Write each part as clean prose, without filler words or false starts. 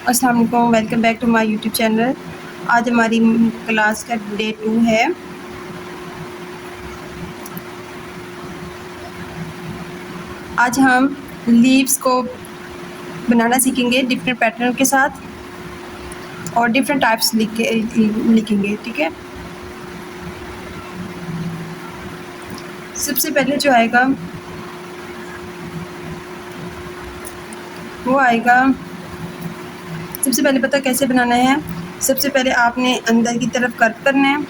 अस्सलाम वालेकुम, welcome back to my YouTube channel. आज हमारी क्लास का डे 2 है। आज हम लीव्स को बनाना सीखेंगे डिफरेंट पैटर्न के साथ और डिफरेंट टाइप्स लिखेंगे, ठीक है। सबसे पहले जो आएगा वो आएगा, सबसे पहले पता कैसे बनाना है। सबसे पहले आपने अंदर की तरफ कर्व करना है,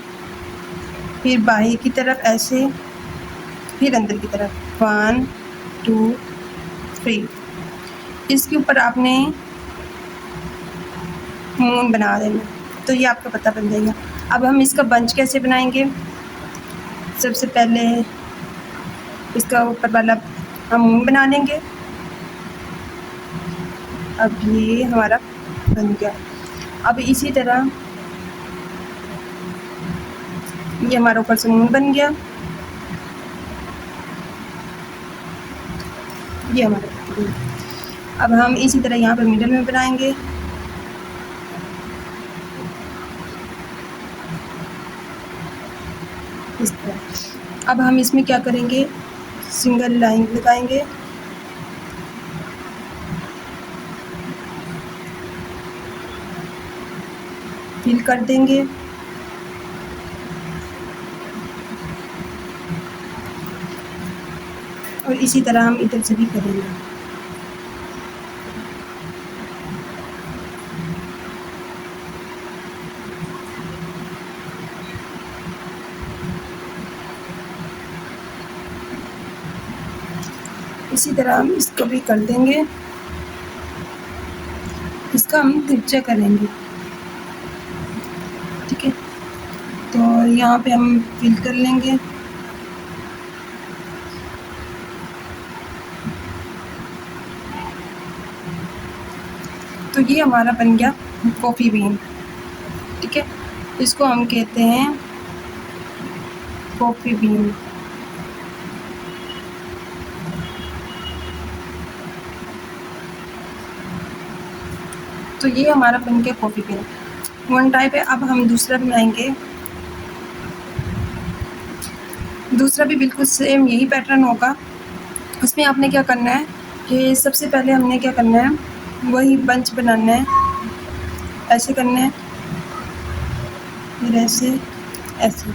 फिर बाहर की तरफ ऐसे, फिर अंदर की तरफ 1 2 3। इसके ऊपर आपने मून बना देना, तो ये आपका पता बन जाएगा। अब हम इसका बंच कैसे बनाएंगे। सबसे पहले इसका ऊपर वाला हम मून बना लेंगे। अब ये हमारा बन गया। अब इसी तरह ये हमारा ऊपर से मून बन गया, ये हमारा। अब हम इसी तरह यहाँ पर मिडल में बनाएंगे। इस तरह। अब हम इसमें क्या करेंगे, सिंगल लाइन लगाएंगे। फिल कर देंगे। और इसी तरह हम इधर से भी करेंगे। इसी तरह हम इसको भी कर देंगे। इसका हम तिरछा करेंगे, ठीक है। तो यहाँ पे हम फिल कर लेंगे। तो ये हमारा बन गया कॉफ़ी बीन, ठीक है। इसको हम कहते हैं कॉफ़ी बीन। तो ये हमारा बन गया कॉफ़ी बीन, वन टाइप है। अब हम दूसरा बनाएंगे। दूसरा भी बिल्कुल सेम यही पैटर्न होगा। उसमें आपने क्या करना है कि सबसे पहले हमने क्या करना है, वही बंच बनाना है। ऐसे करना है, फिर ऐसे ऐसे,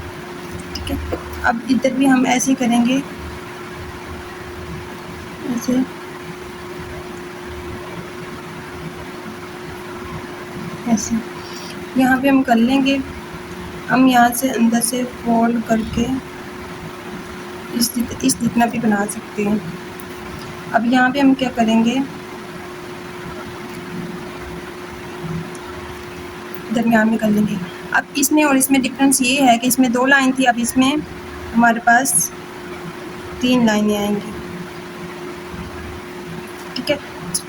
ठीक है। अब इधर भी हम ऐसे करेंगे, ऐसे ऐसे। यहाँ पे हम कर लेंगे। हम यहाँ से अंदर से फोल्ड करके इस जितना भी बना सकते हैं। अब यहाँ पे हम क्या करेंगे, दरमियान में कर लेंगे। अब इसमें और इसमें डिफरेंस ये है कि इसमें 2 लाइन थी, अब इसमें हमारे पास 3 लाइनें आएंगी, ठीक है।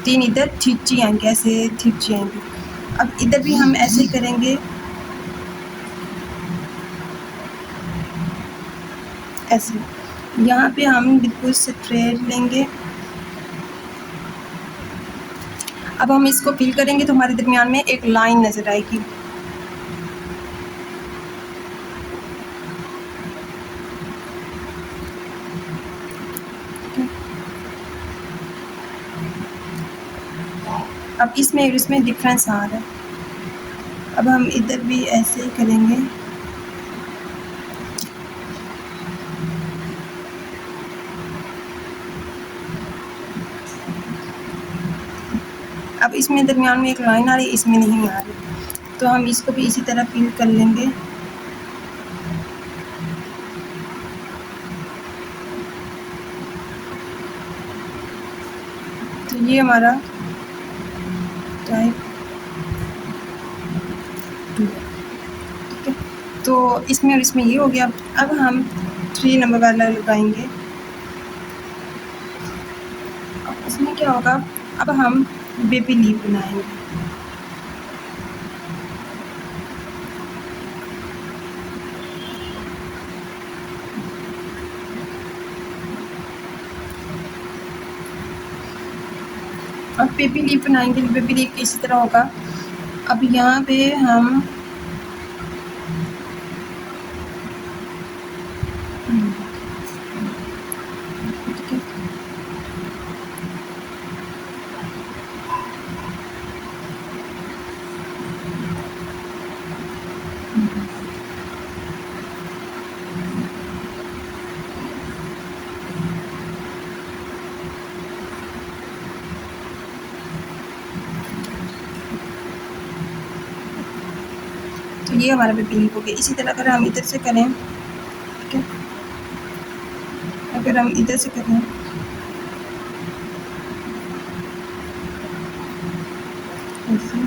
3 इधर खींची आएंगी, ऐसे खींची आएंगी। अब इधर भी हम ऐसे ही करेंगे, ऐसे। यहाँ पे हम बिल्कुल स्ट्रेट लेंगे। अब हम इसको फिल करेंगे तो हमारे दरमियान में एक लाइन नज़र आएगी। अब इसमें और इसमें डिफरेंस आ रहा है। अब हम इधर भी ऐसे ही करेंगे। अब इसमें दरमियान में एक लाइन आ रही है, इसमें नहीं आ रही, तो हम इसको भी इसी तरह फिल कर लेंगे। तो ये हमारा टाइप 2, ठीक है। तो इसमें और इसमें ये हो गया। अब हम 3 नंबर वाला लगाएंगे। अब इसमें क्या होगा, अब हम बेबी लीफ बनाएंगे। अब बेबी लीफ बनाएंगे। बेबी लीफ इसी तरह होगा। अब यहाँ पे हम ठीक है, तो ये हमारा बेबी लीफ हो गया। इसी तरह अगर हम इधर से करें, ठीक है, अगर हम इधर से करें ऐसे,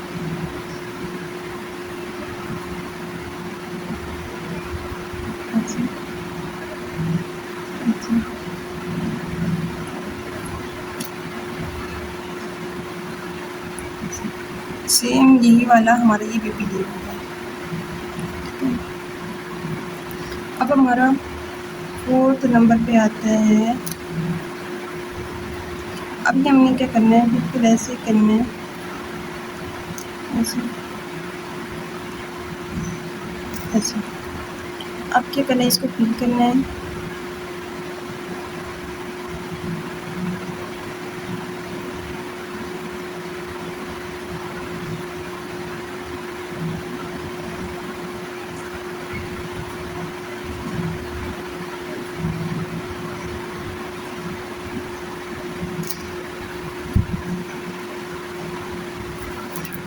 ऐसे, ऐसे, सेम यही वाला हमारा ये बेबी लीफ होगा। अब हमारा 4th नंबर पे आता है। अभी हमने क्या करना है, बिल्कुल ऐसे करना है, ऐसे, ऐसे। अब क्या करना है, इसको फिल करना है।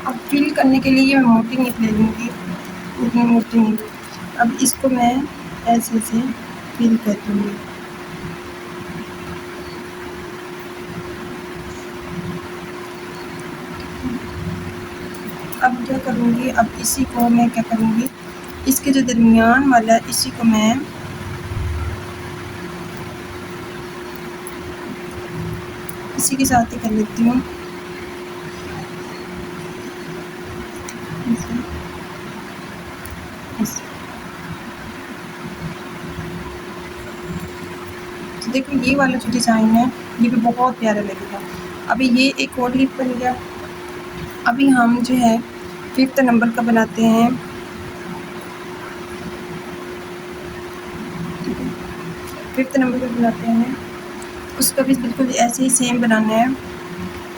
अब फिल करने के लिए ये मैं मोटी नीब ले लूँगी, इतनी मोटी नीब। अब इसको मैं ऐसे से फिल कर दूँगी। अब क्या करूँगी, अब इसी को मैं क्या करूँगी, इसके जो दरमियान वाला है इसी को मैं इसी के साथ ही कर लेती हूँ। ऐसे, ऐसे। तो देखो ये वाला जो डिज़ाइन है ये भी बहुत प्यारा लगेगा। अभी ये एक और लीफ बन गया। अभी हम जो है 5th नंबर का बनाते हैं। 5th नंबर का बनाते हैं, उसका भी बिल्कुल ऐसे ही सेम बनाना है।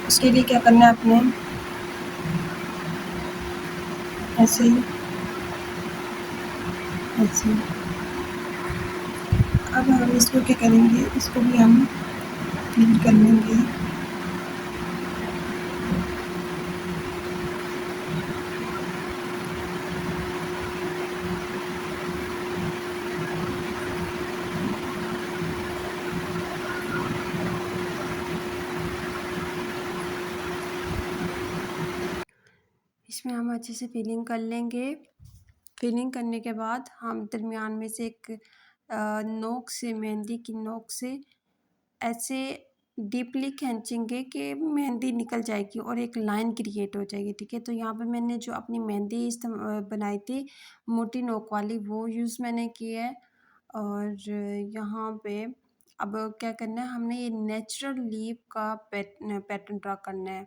उसके लिए क्या करना है आपने, ऐसे ही, ऐसे। अब हम इसको क्या करेंगे, इसको भी हम फिल कर लेंगे। इसमें हम अच्छे से फिलिंग कर लेंगे। फिलिंग करने के बाद हम दरमियान में से एक नोक से, मेहंदी की नोक से ऐसे डीपली खींचेंगे कि मेहंदी निकल जाएगी और एक लाइन क्रिएट हो जाएगी। ठीक है, तो यहाँ पे मैंने जो अपनी मेहंदी बनाई थी मोटी नोक वाली, वो यूज़ मैंने की है। और यहाँ पे अब क्या करना है, हमने ये नेचुरल लीफ का पैटर्न ड्रा करना है।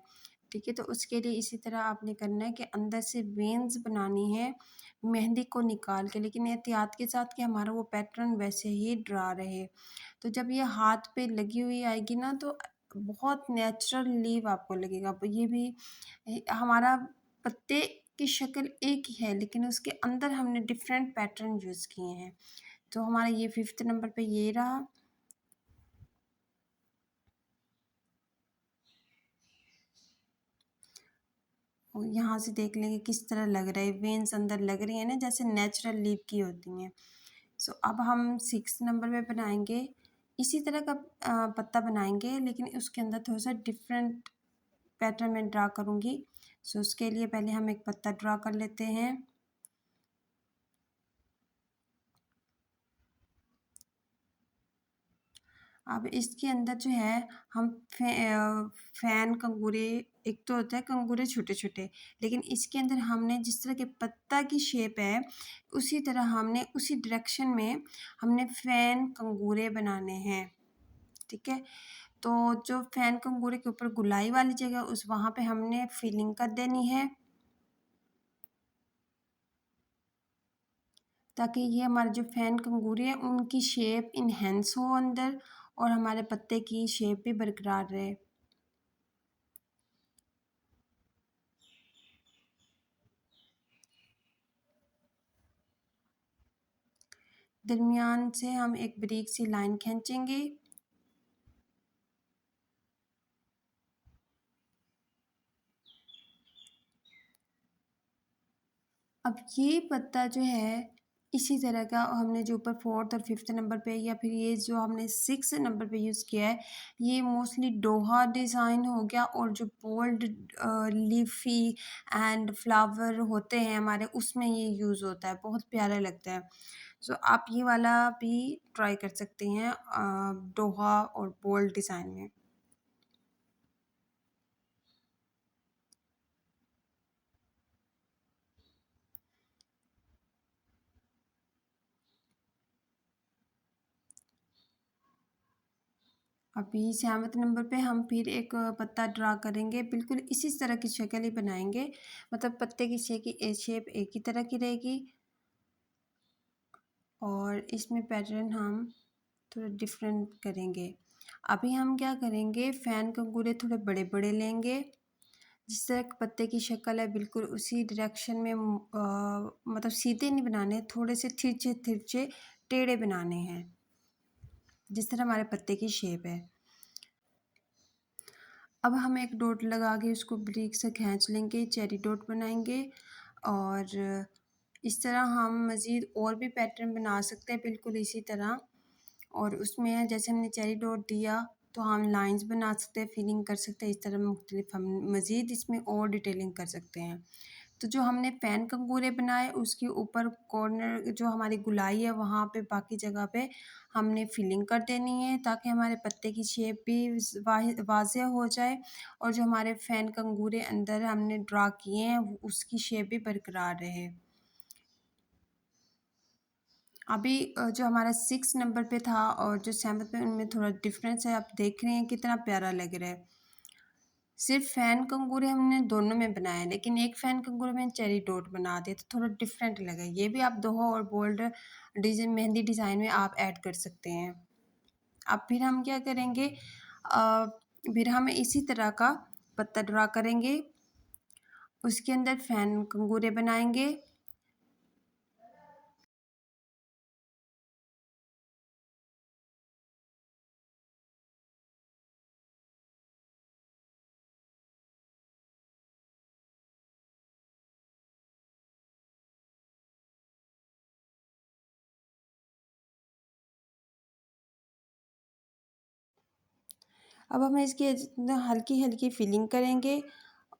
ठीक है, तो उसके लिए इसी तरह आपने करना है कि अंदर से वेन्स बनानी है मेहंदी को निकाल के, लेकिन एहतियात के साथ कि हमारा वो पैटर्न वैसे ही ड्रा रहे। तो जब ये हाथ पे लगी हुई आएगी ना तो बहुत नेचुरल लीव आपको लगेगा। ये भी हमारा पत्ते की शक्ल एक ही है लेकिन उसके अंदर हमने डिफरेंट पैटर्न यूज़ किए हैं। तो हमारा ये 5th नंबर पे ये रहा। और यहाँ से देख लेंगे किस तरह लग रहा है, वेन्स अंदर लग रही है ना जैसे नेचुरल लीव की होती हैं। सो अब हम 6 नंबर में बनाएंगे, इसी तरह का पत्ता बनाएंगे लेकिन उसके अंदर थोड़ा सा डिफरेंट पैटर्न में ड्रा करूँगी। सो उसके लिए पहले हम एक पत्ता ड्रा कर लेते हैं। अब इसके अंदर जो है हम फैन कंगूरे, एक तो होता है कंगूरे छोटे छोटे, लेकिन इसके अंदर हमने जिस तरह के पत्ता की शेप है उसी तरह हमने उसी डायरेक्शन में हमने फैन कंगूरे बनाने हैं। ठीक है, तो जो फैन कंगूरे के ऊपर गुलाई वाली जगह उस वहाँ पे हमने फिलिंग कर देनी है, ताकि ये हमारे जो फैन कंगूरे हैं उनकी शेप इन्हेंस हो अंदर और हमारे पत्ते की शेप भी बरकरार रहे। दरमियान से हम एक बारीक सी लाइन खींचेंगे। अब ये पत्ता जो है इसी तरह का हमने जो ऊपर 4th और 5th नंबर पे या फिर ये जो हमने 6th नंबर पे यूज़ किया है, ये मोस्टली डोहा डिज़ाइन हो गया और जो बोल्ड लीफी एंड फ्लावर होते हैं हमारे उसमें ये यूज़ होता है, बहुत प्यारा लगता है। सो आप ये वाला भी ट्राई कर सकते हैं डोहा और बोल्ड डिज़ाइन में। अभी 7th नंबर पे हम फिर एक पत्ता ड्रा करेंगे, बिल्कुल इसी तरह की शक्ल ही बनाएंगे, मतलब पत्ते की शेप एक ही तरह की रहेगी और इसमें पैटर्न हम थोड़ा डिफरेंट करेंगे। अभी हम क्या करेंगे, फैन कंगूरे थोड़े बड़े बड़े लेंगे, जिस तरह पत्ते की शक्ल है बिल्कुल उसी डायरेक्शन में मतलब सीधे नहीं बनाने, थोड़े से तिरछे तिरछे टेढ़े बनाने हैं, जिस तरह हमारे पत्ते की शेप है। अब हम एक डॉट लगा के उसको बारीक से खींच लेंगे, चेरी डॉट बनाएंगे और इस तरह हम मज़ीद और भी पैटर्न बना सकते हैं बिल्कुल इसी तरह। और उसमें जैसे हमने चेरी डॉट दिया तो हम लाइंस बना सकते हैं, फिलिंग कर सकते हैं, इस तरह मुख्तलिफ हम मज़ीद इसमें और डिटेलिंग कर सकते हैं। तो जो हमने फैन कंगूरे बनाए उसके ऊपर कॉर्नर जो हमारी गुलाई है वहाँ पे बाकी जगह पे हमने फिलिंग कर देनी है, ताकि हमारे पत्ते की शेप भी वाज़ेह हो जाए और जो हमारे फैन कंगूरे अंदर हमने ड्रा किए हैं उसकी शेप भी बरकरार रहे। अभी जो हमारा 6 नंबर पे था और जो 7th पे उनमें थोड़ा डिफरेंस है, आप देख रहे हैं कितना प्यारा लग रहा है। सिर्फ फैन कंगूरे हमने दोनों में बनाए, लेकिन एक फैन कंगूरे में चेरी डॉट बना दिए तो थोड़ा डिफरेंट लगा। ये भी आप दोहा और बोल्ड डिजाइन मेहंदी डिज़ाइन में आप ऐड कर सकते हैं। अब फिर हम क्या करेंगे, फिर हम इसी तरह का पत्ता ड्रा करेंगे, उसके अंदर फैन कंगूरे बनाएंगे। अब हम इसकी हल्की हल्की फिलिंग करेंगे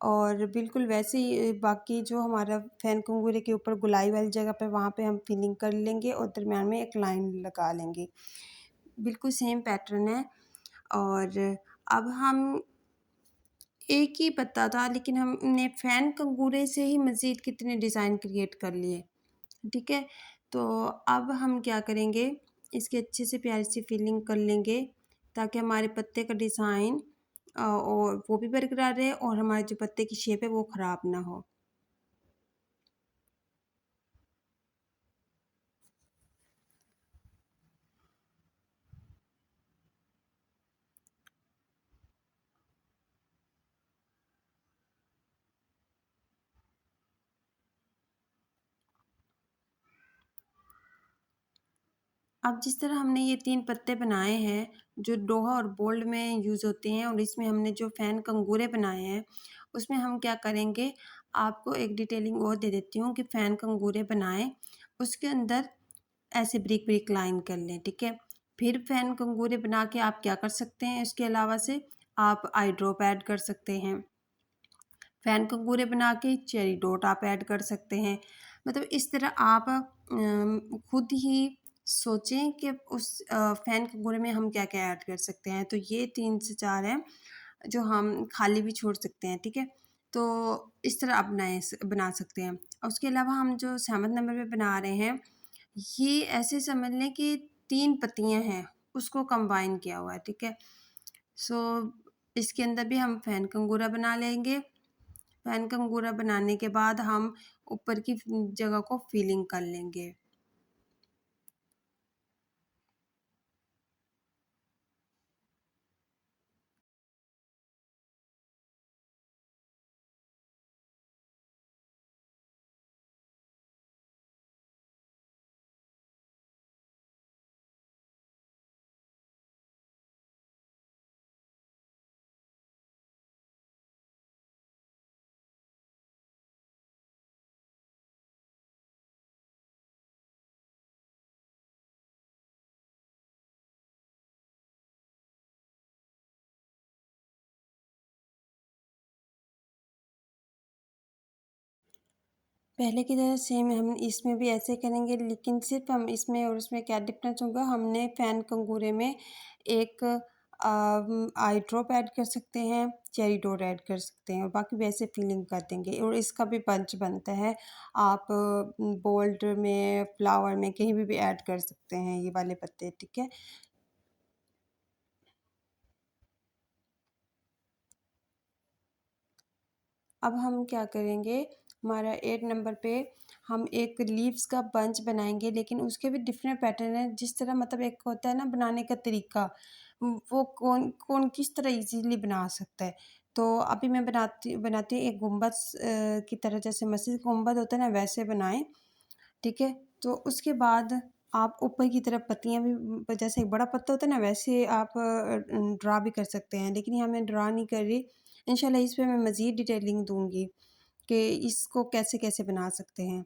और बिल्कुल वैसे ही बाकी जो हमारा फैन कंगूरे के ऊपर गुलाई वाली जगह पे वहाँ पे हम फिलिंग कर लेंगे और दरम्यान में एक लाइन लगा लेंगे। बिल्कुल सेम पैटर्न है। और अब हम एक ही पत्ता था लेकिन हमने फैन कंगूरे से ही मज़ीद कितने डिज़ाइन क्रिएट कर लिए, ठीक है। तो अब हम क्या करेंगे, इसकी अच्छे से प्यारी सी फिलिंग कर लेंगे ताकि हमारे पत्ते का डिज़ाइन और वो भी बरकरार रहे और हमारे जो पत्ते की शेप है वो ख़राब ना हो। अब जिस तरह हमने ये 3 पत्ते बनाए हैं, जो डोहा और बोल्ड में यूज़ होते हैं और इसमें हमने जो फैन कंगूरे बनाए हैं, उसमें हम क्या करेंगे, आपको एक डिटेलिंग और दे देती हूँ कि फैन कंगूरे बनाएँ, उसके अंदर ऐसे ब्रिक-ब्रिक लाइन कर लें, ठीक है। फिर फैन कंगूरे बना के आप क्या कर सकते हैं, इसके अलावा से आप आई ड्रॉप ऐड कर सकते हैं। फैन कंगूरे बना के चेरी डॉट आप ऐड कर सकते हैं। मतलब इस तरह आप खुद ही सोचें कि उस फैन कंगूरे में हम क्या-क्या ऐड कर सकते हैं। तो ये 3 से 4 हैं जो हम खाली भी छोड़ सकते हैं, ठीक है। तो इस तरह आप बना सकते हैं। और उसके अलावा हम जो 7 नंबर पे बना रहे हैं, ये ऐसे समझ लें कि 3 पत्तियाँ हैं, उसको कंबाइन किया हुआ है, ठीक है। सो इसके अंदर भी हम फैन कंगूरा बना लेंगे। फैन कंगूरा बनाने के बाद हम ऊपर की जगह को फिलिंग कर लेंगे। पहले की तरह सेम हम इसमें भी ऐसे करेंगे, लेकिन सिर्फ हम इसमें और उसमें क्या डिफरेंस होगा, हमने फैन कंगूरे में एक आई ड्रॉप ऐड कर सकते हैं, चेरी डॉट ऐड कर सकते हैं और बाकी वैसे फिलिंग कर देंगे। और इसका भी बंच बनता है, आप बोल्ड में, फ्लावर में, कहीं भी ऐड कर सकते हैं ये वाले पत्ते, ठीक है। अब हम क्या करेंगे, हमारा 8 नंबर पे हम एक लीव्स का बंच बनाएंगे, लेकिन उसके भी डिफरेंट पैटर्न है। जिस तरह मतलब एक होता है ना बनाने का तरीका, वो कौन कौन किस तरह इजीली बना सकता है। तो अभी मैं बनाती बनाती हूँ एक गुम्बद की तरह, जैसे मस्जिद गुम्बद होता है ना वैसे बनाएं, ठीक है। तो उसके बाद आप ऊपर की तरफ पत्तियां भी, जैसे एक बड़ा पत्ता होता है ना वैसे आप ड्रा भी कर सकते हैं, लेकिन यहाँ मैं ड्रा नहीं कर रही। इंशाल्लाह इस पे मैं मज़ीद डिटेलिंग दूंगी कि इसको कैसे कैसे बना सकते हैं।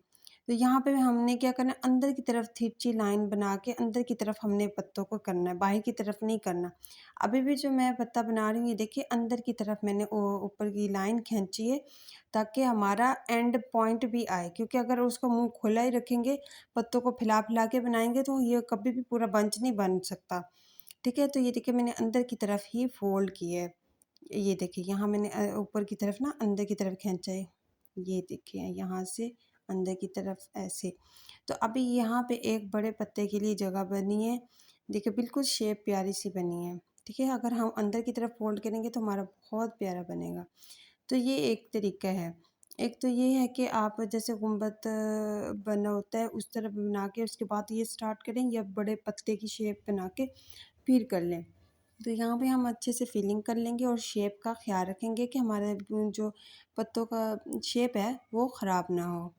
तो यहाँ पे हमने क्या करना है, अंदर की तरफ तिरछी लाइन बना के अंदर की तरफ हमने पत्तों को करना है, बाहर की तरफ नहीं करना। अभी भी जो मैं पत्ता बना रही हूँ, ये देखिए अंदर की तरफ मैंने ऊपर की लाइन खींची है, ताकि हमारा एंड पॉइंट भी आए। क्योंकि अगर उसका मुंह खुला ही रखेंगे, पत्तों को फैला फैला के बनाएंगे, तो ये कभी भी पूरा बंच नहीं बन सकता, ठीक है। तो ये देखिए मैंने अंदर की तरफ ही फोल्ड किया है। ये देखिए यहाँ मैंने ऊपर की तरफ ना अंदर की तरफ खींचा है, ये देखिए यहाँ से अंदर की तरफ ऐसे। तो अभी यहाँ पे एक बड़े पत्ते के लिए जगह बनी है, देखिए बिल्कुल शेप प्यारी सी बनी है, ठीक है। अगर हम अंदर की तरफ फोल्ड करेंगे तो हमारा बहुत प्यारा बनेगा। तो ये एक तरीका है। एक तो ये है कि आप जैसे गुम्बद बना होता है उस तरह बना के उसके बाद ये स्टार्ट करें, या बड़े पत्ते की शेप बना के फिर कर लें। तो यहाँ पे हम अच्छे से फिलिंग कर लेंगे और शेप का ख्याल रखेंगे कि हमारे जो पत्तों का शेप है वो ख़राब ना हो।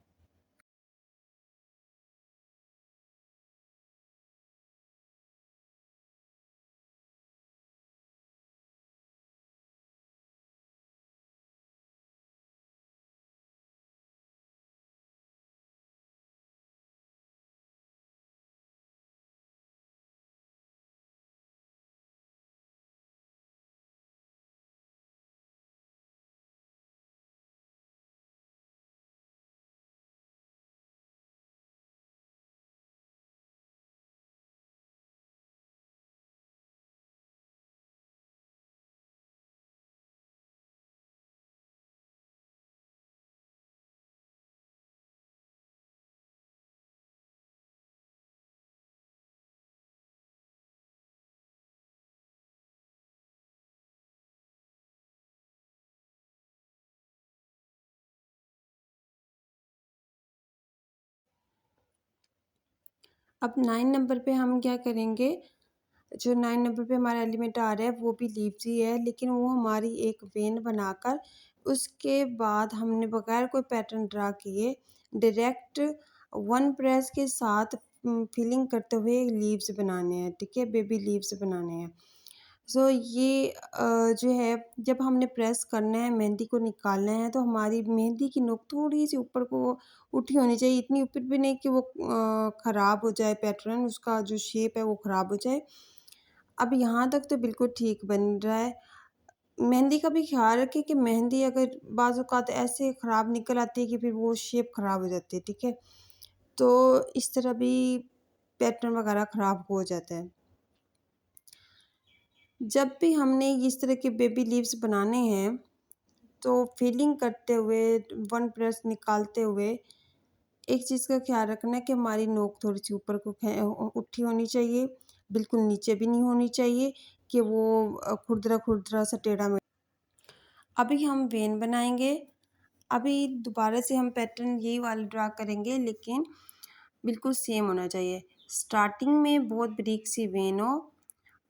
अब 9 नंबर पे हम क्या करेंगे, जो 9 नंबर पे हमारा एलिमेंट आ रहा है वो भी लीव्स ही है, लेकिन वो हमारी एक वेन बनाकर उसके बाद हमने बगैर कोई पैटर्न ड्रा किए डायरेक्ट वन प्रेस के साथ फिलिंग करते हुए लीव्स बनाने हैं, ठीक है, बेबी लीव्स बनाने हैं। सो ये जो है जब हमने प्रेस करना है, मेहंदी को निकालना है, तो हमारी मेहंदी की नोक थोड़ी सी ऊपर को उठी होनी चाहिए, इतनी ऊपर भी नहीं कि वो ख़राब हो जाए, पैटर्न उसका जो शेप है वो ख़राब हो जाए। अब यहाँ तक तो बिल्कुल ठीक बन रहा है। मेहंदी का भी ख़्याल रखें कि मेहंदी अगर बाज़ औक़ात ऐसे ख़राब निकल आती है कि फिर वो शेप ख़राब हो जाती है, ठीक है। तो इस तरह भी पैटर्न वग़ैरह ख़राब हो जाता है। जब भी हमने इस तरह के बेबी लीव्स बनाने हैं, तो फिलिंग करते हुए, वन प्रेस निकालते हुए एक चीज़ का ख़्याल रखना है कि हमारी नोक थोड़ी-सी ऊपर को उठी होनी चाहिए, बिल्कुल नीचे भी नहीं होनी चाहिए, कि वो खुरदरा खुरदरा सा टेढ़ा मेढ़ा। अभी हम वेन बनाएंगे। अभी दोबारा से हम पैटर्न यही वाला ड्रा करेंगे, लेकिन बिल्कुल सेम होना चाहिए। स्टार्टिंग में बहुत बारीक सी वेन हो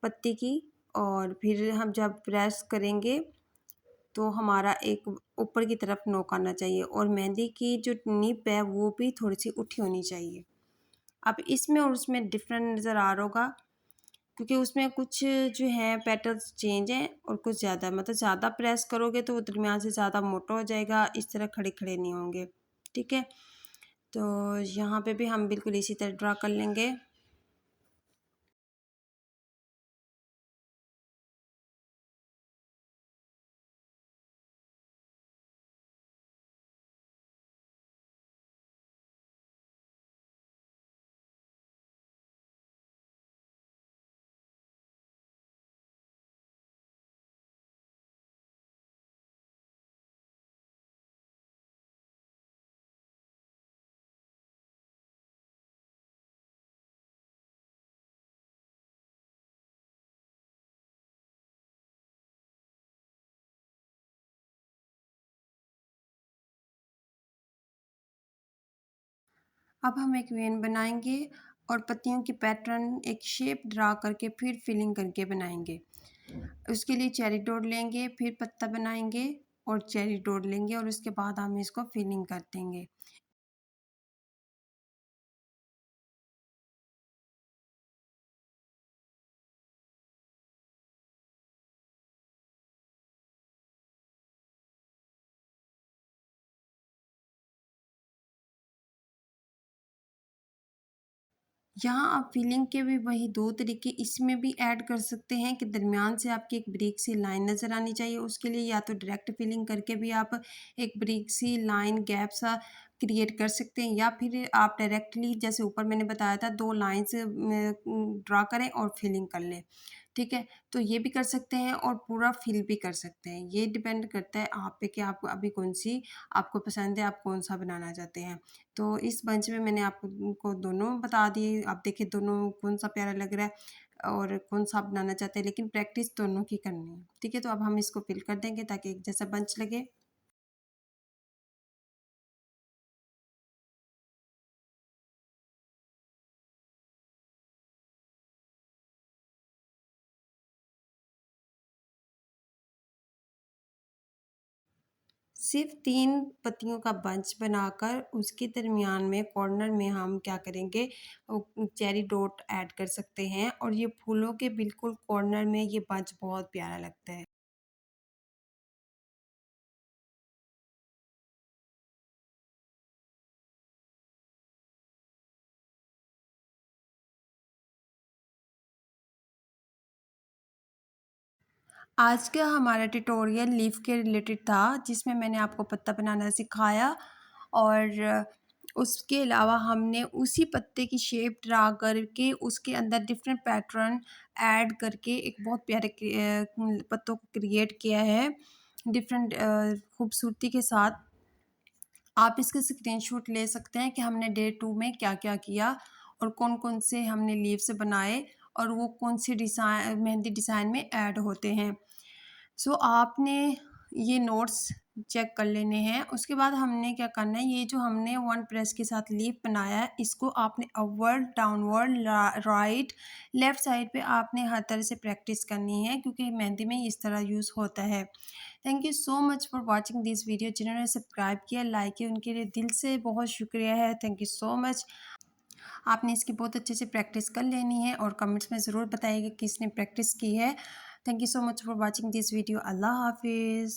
पत्ती की, और फिर हम जब प्रेस करेंगे तो हमारा एक ऊपर की तरफ नोक आना चाहिए, और मेहंदी की जो निप है वो भी थोड़ी सी उठी होनी चाहिए। अब इसमें और उसमें डिफरेंट नज़र आ रहा होगा, क्योंकि उसमें कुछ जो है पैटर्न्स चेंज हैं और कुछ ज़्यादा, मतलब ज़्यादा प्रेस करोगे तो वो दरमियान से ज़्यादा मोटा हो जाएगा, इस तरह खड़े खड़े नहीं होंगे। ठीक है, तो यहाँ पे भी हम बिल्कुल इसी तरह ड्रा कर लेंगे। अब हम एक वेन बनाएंगे और पत्तियों की पैटर्न एक शेप ड्रा करके फिर फिलिंग करके बनाएंगे। उसके लिए चेरी डॉट लेंगे, फिर पत्ता बनाएंगे और चेरी डॉट लेंगे, और उसके बाद हम इसको फिलिंग कर देंगे। यहाँ आप फिलिंग के भी वही दो तरीके इसमें भी ऐड कर सकते हैं कि दरमियान से आपकी एक ब्रीक सी लाइन नज़र आनी चाहिए। उसके लिए या तो डायरेक्ट फिलिंग करके भी आप एक ब्रीक सी लाइन गैप सा क्रिएट कर सकते हैं, या फिर आप डायरेक्टली जैसे ऊपर मैंने बताया था 2 लाइन्स ड्रा करें और फिलिंग कर लें। ठीक है, तो ये भी कर सकते हैं और पूरा फिल भी कर सकते हैं। ये डिपेंड करता है आप पे कि आप अभी कौन-सी आपको पसंद है, आप कौन-सा बनाना चाहते हैं। तो इस बंच में मैंने आपको दोनों बता दिए। आप देखिए दोनों कौन-सा प्यारा लग रहा है और कौन-सा आप बनाना चाहते हैं, लेकिन प्रैक्टिस दोनों की करनी है। ठीक है, तो अब हम इसको फिल कर देंगे ताकि एक जैसा बंच लगे। सिर्फ 3 पत्तियों का बंच बनाकर उसके दरमियान में कॉर्नर में हम क्या करेंगे, चेरी डॉट ऐड कर सकते हैं, और ये फूलों के बिल्कुल कॉर्नर में ये बंच बहुत प्यारा लगता है। आज का हमारा ट्यूटोरियल लीफ के रिलेटेड था, जिसमें मैंने आपको पत्ता बनाना सिखाया, और उसके अलावा हमने उसी पत्ते की शेप ड्रा करके उसके अंदर डिफरेंट पैटर्न ऐड करके एक बहुत प्यारे पत्तों को क्रिएट किया है डिफरेंट खूबसूरती के साथ। आप इसके स्क्रीनशॉट ले सकते हैं कि हमने डे 2 में क्या-क्या किया और कौन-कौन से हमने लीव्स बनाए, और वो कौन सी डिज़ाइन मेहंदी डिज़ाइन में ऐड होते हैं। सो आपने ये नोट्स चेक कर लेने हैं। उसके बाद हमने क्या करना है, ये जो हमने वन प्रेस के साथ लीफ बनाया है, इसको आपने upward, downward, right, left side पे आपने हर तरह से प्रैक्टिस करनी है, क्योंकि मेहंदी में इस तरह यूज़ होता है। Thank you so much for watching this video. जिन्होंने सब्सक्राइब किया, लाइक किया, उनके लिए दिल से बहुत शुक्रिया है। Thank you so much. आपने इसकी बहुत अच्छे से प्रैक्टिस कर लेनी है, और कमेंट्स में ज़रूर बताइएगा कि किसने प्रैक्टिस की है। Thank you so much for watching this video. Allah हाफिज़।